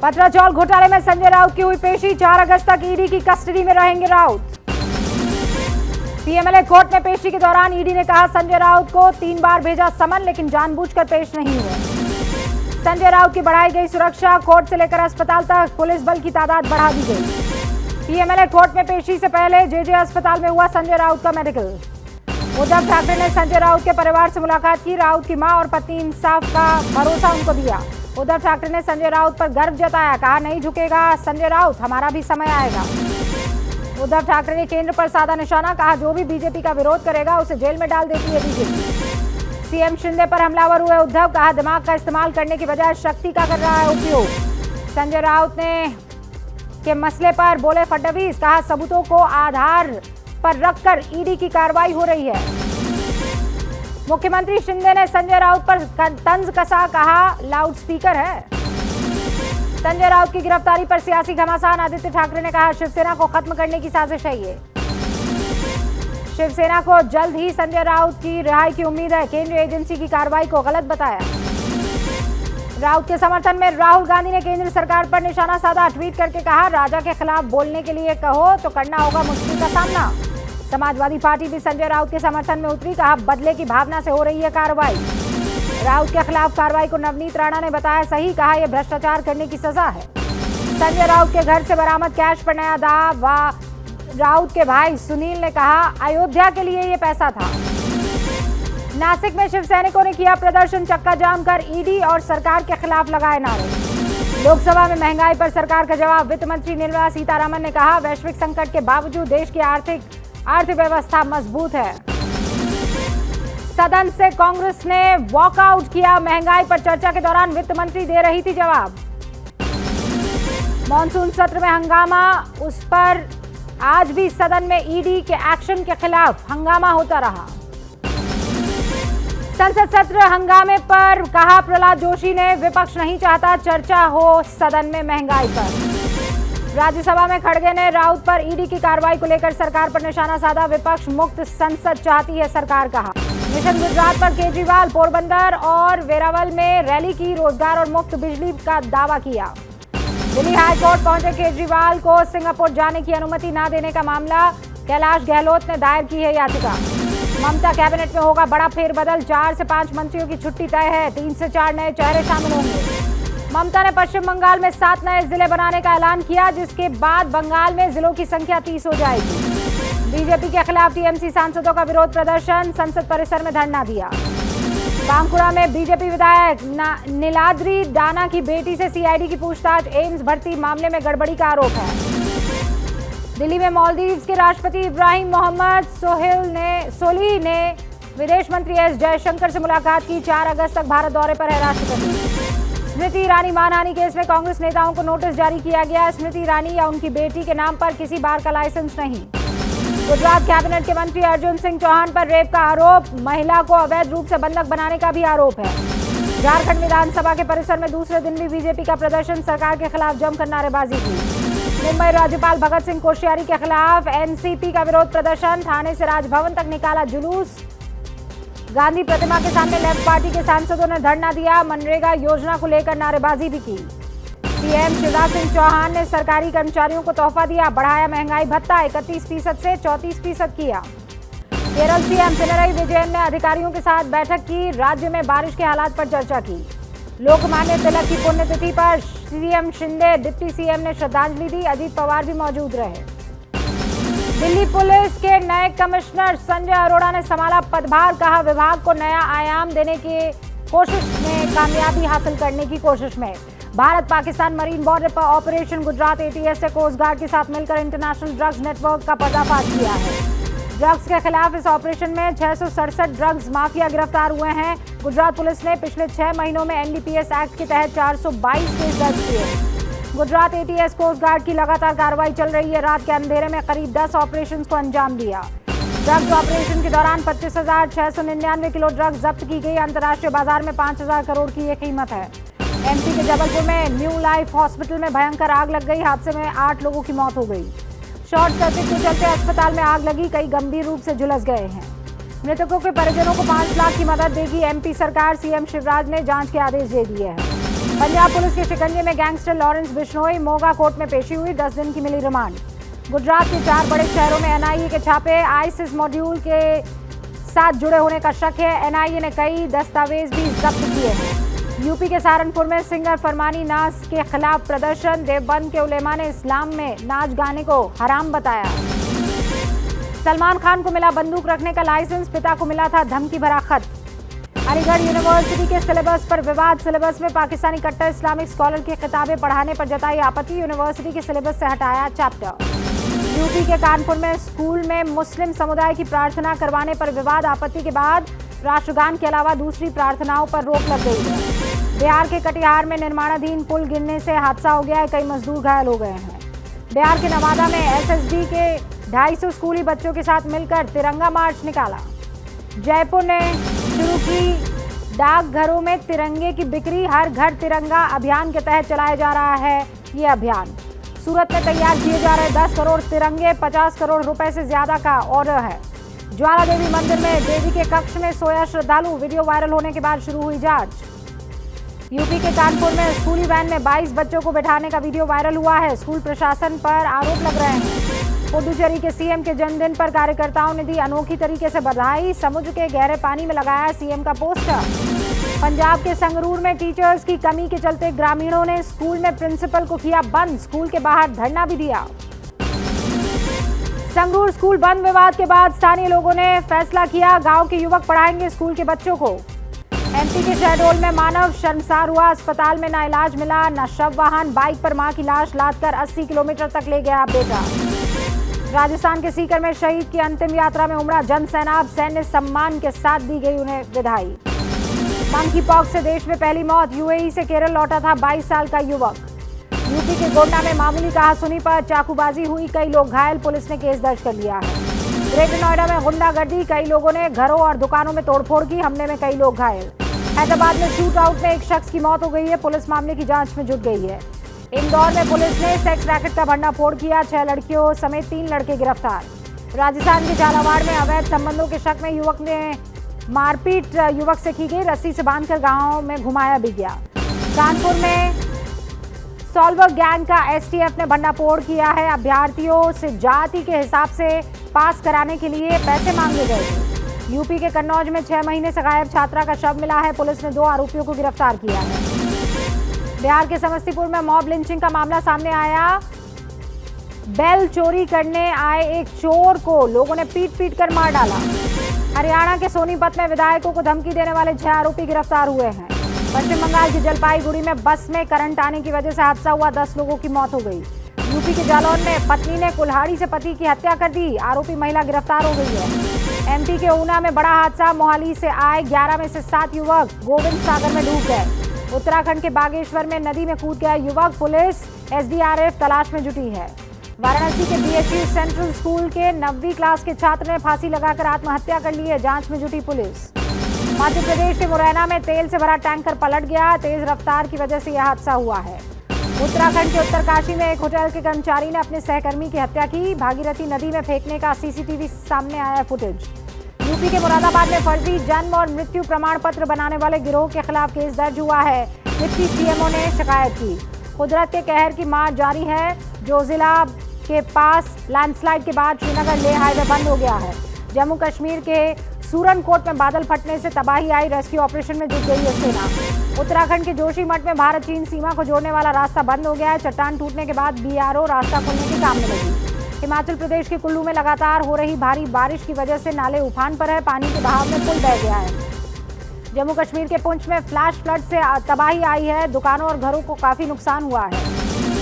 पत्राचौल घोटाले में संजय राउत की हुई पेशी, 4 अगस्त तक ईडी की कस्टडी में रहेंगे राउत। पीएमएलए कोर्ट में पेशी के दौरान ईडी ने कहा संजय राउत को 3 बार भेजा समन, लेकिन जानबूझकर पेश नहीं हुए। संजय राउत की बढ़ाई गई सुरक्षा, कोर्ट से लेकर अस्पताल तक पुलिस बल की तादाद बढ़ा दी गई। पीएमएलए कोर्ट में पेशी से पहले जेजे अस्पताल में हुआ संजय राउत का मेडिकल। उद्धव ठाकरे ने संजय राउत के परिवार से मुलाकात की, राउत की मां और पत्नी इंसाफ का भरोसा उनको दिया। उद्धव ठाकरे ने संजय राउत पर गर्व जताया, कहा नहीं झुकेगा संजय राउत, हमारा भी समय आएगा। उद्धव ठाकरे ने केंद्र पर साधा निशाना, कहा जो भी बीजेपी का विरोध करेगा उसे जेल में डाल देती है बीजेपी। सीएम शिंदे पर हमलावर हुए उद्धव, कहा दिमाग का इस्तेमाल करने की बजाय शक्ति का कर रहा है उपयोग। संजय राउत के मसले पर बोले फडणवीस, कहा सबूतों को आधार पर रखकर ईडी की कार्रवाई हो रही है। मुख्यमंत्री शिंदे ने संजय राउत पर तंज कसा, कहा लाउड स्पीकर है। संजय राउत की गिरफ्तारी पर सियासी घमासान, आदित्य ठाकरे ने कहा शिवसेना को खत्म करने की साजिश है ये। शिवसेना को जल्द ही संजय राउत की रिहाई की उम्मीद है, केंद्रीय एजेंसी की कार्रवाई को गलत बताया। राउत के समर्थन में राहुल गांधी ने केंद्र सरकार पर निशाना साधा, ट्वीट करके कहा राजा के खिलाफ बोलने के लिए कहो तो करना होगा मुश्किल का सामना। समाजवादी पार्टी भी संजय राउत के समर्थन में उतरी, कहा बदले की भावना से हो रही है कार्रवाई। राउत के खिलाफ कार्रवाई को नवनीत राणा ने बताया सही, कहा यह भ्रष्टाचार करने की सजा है। संजय राउत के घर से बरामद कैश पर नया दावा, राउत के भाई सुनील ने कहा अयोध्या के लिए ये पैसा था। नासिक में शिव सैनिकों ने किया प्रदर्शन, चक्का जाम कर ईडी और सरकार के खिलाफ लगाए नारे। लोकसभा में महंगाई पर सरकार का जवाब, वित्त मंत्री निर्मला सीतारमण ने कहा वैश्विक संकट के बावजूद देश की अर्थव्यवस्था मजबूत है। सदन से कांग्रेस ने वॉकआउट किया, महंगाई पर चर्चा के दौरान वित्त मंत्री दे रही थी जवाब। मॉनसून सत्र में हंगामा, उस पर आज भी सदन में ईडी के एक्शन के खिलाफ हंगामा होता रहा। संसद सत्र हंगामे पर कहा प्रहलाद जोशी ने विपक्ष नहीं चाहता चर्चा हो सदन में महंगाई पर। राज्यसभा में खड़गे ने राउत पर ईडी की कार्रवाई को लेकर सरकार पर निशाना साधा, विपक्ष मुक्त संसद चाहती है सरकार, कहा। मिशन गुजरात पर केजरीवाल पोरबंदर और वेरावल में रैली की, रोजगार और मुफ्त बिजली का दावा किया। दिल्ली हाईकोर्ट पहुंचे केजरीवाल को सिंगापुर जाने की अनुमति न देने का मामला, कैलाश गहलोत ने दायर की है याचिका। ममता कैबिनेट में होगा बड़ा फेरबदल, 4 से 5 मंत्रियों की छुट्टी तय है, 3 से 4 नए चेहरे शामिल होंगे। ममता ने पश्चिम बंगाल में 7 नए जिले बनाने का ऐलान किया, जिसके बाद बंगाल में जिलों की संख्या 30 हो जाएगी। बीजेपी के खिलाफ टीएमसी सांसदों का विरोध प्रदर्शन, संसद परिसर में धरना दिया। बांकुड़ा में बीजेपी विधायक नीलाद्री डाना की बेटी से सीआईडी की पूछताछ, एम्स भर्ती मामले में गड़बड़ी का आरोप है। दिल्ली में मालदीव्स के राष्ट्रपति इब्राहिम मोहम्मद सोलिह ने विदेश मंत्री एस जयशंकर से मुलाकात की, 4 अगस्त तक भारत दौरे पर है राष्ट्रपति। स्मृति ईरानी मानहानि केस में कांग्रेस नेताओं को नोटिस जारी किया गया, स्मृति ईरानी या उनकी बेटी के नाम पर किसी बार का लाइसेंस नहीं। गुजरात कैबिनेट के मंत्री अर्जुन सिंह चौहान पर रेप का आरोप, महिला को अवैध रूप से बंधक बनाने का भी आरोप है। झारखंड विधानसभा के परिसर में दूसरे दिन भी बीजेपी का प्रदर्शन, सरकार के खिलाफ जमकर नारेबाजी की। मुंबई राज्यपाल भगत सिंह कोश्यारी के खिलाफ एनसीपी का विरोध प्रदर्शन, थाने से राजभवन तक निकाला जुलूस। गांधी प्रतिमा के सामने लेफ्ट पार्टी के सांसदों ने धरना दिया, मनरेगा योजना को लेकर नारेबाजी भी की। सीएम शिवराज सिंह चौहान ने सरकारी कर्मचारियों को तोहफा दिया, बढ़ाया महंगाई भत्ता 31% से 34% किया। केरल सीएम पिनरई विजयन ने अधिकारियों के साथ बैठक की, राज्य में बारिश के हालात पर चर्चा की। लोकमान्य तिलक की पुण्यतिथि पर सीएम शिंदे, डिप्टी सीएम ने श्रद्धांजलि दी, अजीत पवार भी मौजूद रहे। दिल्ली पुलिस के नए कमिश्नर संजय अरोड़ा ने संभाला पदभार, कहा विभाग को नया आयाम देने की कोशिश में कामयाबी हासिल करने की कोशिश में भारत पाकिस्तान मरीन बॉर्डर पर ऑपरेशन गुजरात एटीएस से कोस्ट गार्ड के साथ मिलकर इंटरनेशनल ड्रग्स नेटवर्क का पर्दाफाश किया है। ड्रग्स के खिलाफ इस ऑपरेशन में 667 ड्रग्स माफिया गिरफ्तार हुए हैं। गुजरात पुलिस ने पिछले 6 महीनों में एनडीपीएस एक्ट के तहत 422 केस दर्ज किए। गुजरात एटीएस कोस्ट गार्ड की लगातार कार्रवाई चल रही है, रात के अंधेरे में करीब 10 ऑपरेशन को अंजाम दिया। ड्रग्स ऑपरेशन के दौरान 25,699 किलो ड्रग्स जब्त की गई। अंतर्राष्ट्रीय बाजार में 5,000 करोड़ की ये कीमत है। एमपी के जबलपुर में न्यू लाइफ हॉस्पिटल में भयंकर आग लग गई, हादसे में 8 लोगों की मौत हो गई। शॉर्ट सर्किट के चलते अस्पताल में आग लगी, कई गंभीर रूप से झुलस गए हैं। मृतकों के परिजनों को 5 लाख की मदद देगी एमपी सरकार, सीएम शिवराज ने जांच के आदेश दे दिए हैं। पंजाब पुलिस के शिकंजे में gangster Lawrence Bishnoi, Moga court में पेशी हुई, 10 दिन की मिली रिमांड। गुजरात के 4 बड़े शहरों में एनआईए के छापे, आईसिस मॉड्यूल के साथ जुड़े होने का शक है। एनआईए ने कई दस्तावेज भी जब्त किए हैं। यूपी के सहारनपुर में सिंगर फरमानी नाज के खिलाफ प्रदर्शन, देवबंद के उलेमा ने इस्लाम में नाच गाने को हराम बताया। सलमान खान को मिला बंदूक रखने का लाइसेंस, पिता को मिला था धमकी भरा खत। अलीगढ़ यूनिवर्सिटी के सिलेबस पर विवाद, सिलेबस में पाकिस्तानी कट्टर इस्लामिक स्कॉलर की किताबें पढ़ाने पर जताई आपत्ति, यूनिवर्सिटी के सिलेबस से हटाया चैप्टर। यूपी के कानपुर में स्कूल में मुस्लिम समुदाय की प्रार्थना करवाने पर विवाद, आपत्ति के बाद राष्ट्रगान के अलावा दूसरी प्रार्थनाओं पर रोक लग गई है। बिहार के कटिहार में निर्माणाधीन पुल गिरने से हादसा हो गया है, कई मजदूर घायल हो गए हैं। बिहार के नवादा में एसएसबी के 250 स्कूली बच्चों के साथ मिलकर तिरंगा मार्च निकाला। जयपुर ने शुरू की डाकघरों में तिरंगे की बिक्री, हर घर तिरंगा अभियान के तहत चलाया जा रहा है ये अभियान। सूरत में तैयार किए जा रहे 10 करोड़ तिरंगे, 50 करोड़ रुपए से ज्यादा का ऑर्डर है। ज्वाला देवी मंदिर में देवी के कक्ष में सोया श्रद्धालु, वीडियो वायरल होने के बाद शुरू हुई जांच। यूपी के कानपुर में स्कूली वैन में 22 बच्चों को बिठाने का वीडियो वायरल हुआ है, स्कूल प्रशासन पर आरोप लग रहे हैं। पुडुचेरी के सीएम के जन्मदिन पर कार्यकर्ताओं ने दी अनोखी तरीके से बधाई, समुद्र के गहरे पानी में लगाया सीएम का पोस्टर। पंजाब के संगरूर में टीचर्स की कमी के चलते ग्रामीणों ने स्कूल में प्रिंसिपल को किया बंद, स्कूल के बाहर धरना भी दिया। संगरूर स्कूल बंद विवाद के बाद स्थानीय लोगों ने फैसला किया, गांव के युवक पढ़ाएंगे स्कूल के बच्चों को। एमपी के शहडोल में मानव शर्मसार हुआ, अस्पताल में ना इलाज मिला ना शव वाहन, बाइक पर मां की लाश लादकर 80 किलोमीटर तक ले गया बेटा। राजस्थान के सीकर में शहीद की अंतिम यात्रा में उमड़ा जन सैलाब, सैन्य सम्मान के साथ दी गई उन्हें विदाई। मंकी पॉक्स से देश में पहली मौत, यूएई से केरल लौटा था 22 साल का युवक। यूपी के गोंडा में मामूली कहासुनी पर चाकूबाजी हुई, कई लोग घायल, पुलिस ने केस दर्ज कर लिया है। ग्रेटर नोएडा में गुंडागर्दी, कई लोगों ने घरों और दुकानों में तोड़फोड़ की, हमले में कई लोग घायल। हैदराबाद में शूट आउट में एक शख्स की मौत हो गई है, पुलिस मामले की जांच में जुट गई है। इंदौर में पुलिस ने सेक्स रैकेट का भंडाफोड़ किया, 6 लड़कियों समेत 3 लड़के गिरफ्तार। राजस्थान के झालावाड़ में अवैध संबंधों के शक में युवक ने मारपीट युवक से की गई, रस्सी से बांधकर गांव में घुमाया भी गया। कानपुर में सॉल्वर गैंग का एसटीएफ ने भंडाफोड़ किया है, अभ्यर्थियों से जाति के हिसाब से पास कराने के लिए पैसे मांगे गए थे। यूपी के कन्नौज में 6 महीने से गायब छात्रा का शव मिला है, पुलिस ने 2 आरोपियों को गिरफ्तार किया है। बिहार के समस्तीपुर में मॉब लिंचिंग का मामला सामने आया, बैल चोरी करने आए एक चोर को लोगों ने पीट कर मार डाला। हरियाणा के सोनीपत में विधायकों को धमकी देने वाले 6 आरोपी गिरफ्तार हुए हैं। पश्चिम बंगाल की जलपाईगुड़ी में बस में करंट आने की वजह से हादसा हुआ, 10 लोगों की मौत हो गई। यूपी के जालौन में पत्नी ने कुल्हाड़ी से पति की हत्या कर दी, आरोपी महिला गिरफ्तार हो गई है। एमपी के ऊना में बड़ा हादसा, मोहाली से आए 11 में से 7 युवक गोविंद सागर में डूब गए। उत्तराखंड के बागेश्वर में नदी में कूद गया युवक, पुलिस एसडीआरएफ तलाश में जुटी है। वाराणसी के बीएचयू सेंट्रल स्कूल के 9वीं क्लास के छात्र ने फांसी लगाकर आत्महत्या कर ली है, जांच में जुटी पुलिस। मध्य प्रदेश के मुरैना में तेल से भरा टैंकर पलट गया, तेज रफ्तार की वजह से यह हादसा हुआ है। उत्तराखंड के उत्तरकाशी में एक होटल के कर्मचारी ने अपने सहकर्मी की हत्या की, भागीरथी नदी में फेंकने का सीसीटीवी सामने आया फुटेज। यूपी के मुरादाबाद में फर्जी जन्म और मृत्यु प्रमाण पत्र बनाने वाले गिरोह के खिलाफ केस दर्ज हुआ है, डिप्टी सीएमओ ने शिकायत की। कुदरत के कहर की मार जारी है, जो जिला के पास लैंडस्लाइड के बाद श्रीनगर लेह हाईवे बंद हो गया है। जम्मू कश्मीर के सूरनकोट में बादल फटने से तबाही आई, रेस्क्यू ऑपरेशन में जुट गई है सेना। उत्तराखंड के जोशीमठ में भारत चीन सीमा को जोड़ने वाला रास्ता बंद हो गया है, चट्टान टूटने के बाद बीआरओ रास्ता खोलने के काम में लगी। हिमाचल प्रदेश के कुल्लू में लगातार हो रही भारी बारिश की वजह से नाले उफान पर है, पानी के बहाव में पुल बह गया है। जम्मू कश्मीर के पुंछ में फ्लैश फ्लड से तबाही आई है, दुकानों और घरों को काफी नुकसान हुआ है।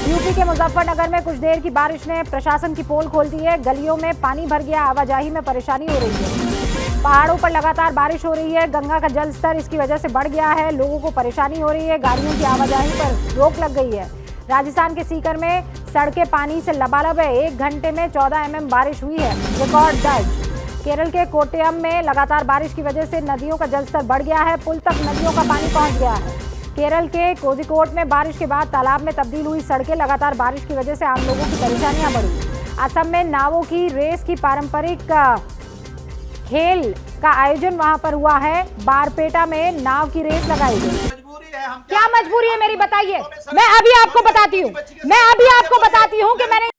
यूपी के मुजफ्फरनगर में कुछ देर की बारिश ने प्रशासन की पोल खोल दी है, गलियों में पानी भर गया, आवाजाही में परेशानी हो रही है। पहाड़ों पर लगातार बारिश हो रही है, गंगा का जल स्तर इसकी वजह से बढ़ गया है, लोगों को परेशानी हो रही है, गाड़ियों की आवाजाही पर रोक लग गई है। राजस्थान के सीकर में सड़कें पानी से लबालब है, 1 घंटे में 14 mm बारिश हुई है, रिकॉर्ड दर्ज। केरल के कोट्टयम में लगातार बारिश की वजह से नदियों का जलस्तर बढ़ गया है, पुल तक नदियों का पानी पहुंच गया है। केरल के कोझिकोड में बारिश के बाद तालाब में तब्दील हुई सड़कें, लगातार बारिश की वजह से आम लोगों की परेशानियां बढ़ी। असम में नावों की रेस की पारंपरिक खेल का आयोजन वहां पर हुआ है, बारपेटा में नाव की रेस लगाई गई। क्या मजबूरी है मेरी बताइए। मैं अभी आपको बताती हूँ कि मैंने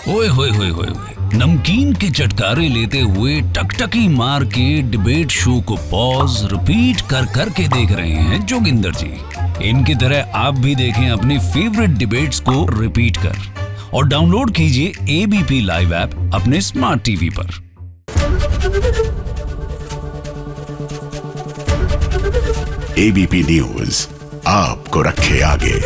ओए होए होए होए होए, नमकीन के चटकारे लेते हुए टकटकी मार के डिबेट शो को पॉज रिपीट कर कर के देख रहे हैं जोगिंदर जी। इनकी तरह आप भी देखें अपनी फेवरेट डिबेट्स को रिपीट कर और डाउनलोड कीजिए एबीपी लाइव ऐप अपने स्मार्ट टीवी पर। एबीपी न्यूज आपको रखे आगे।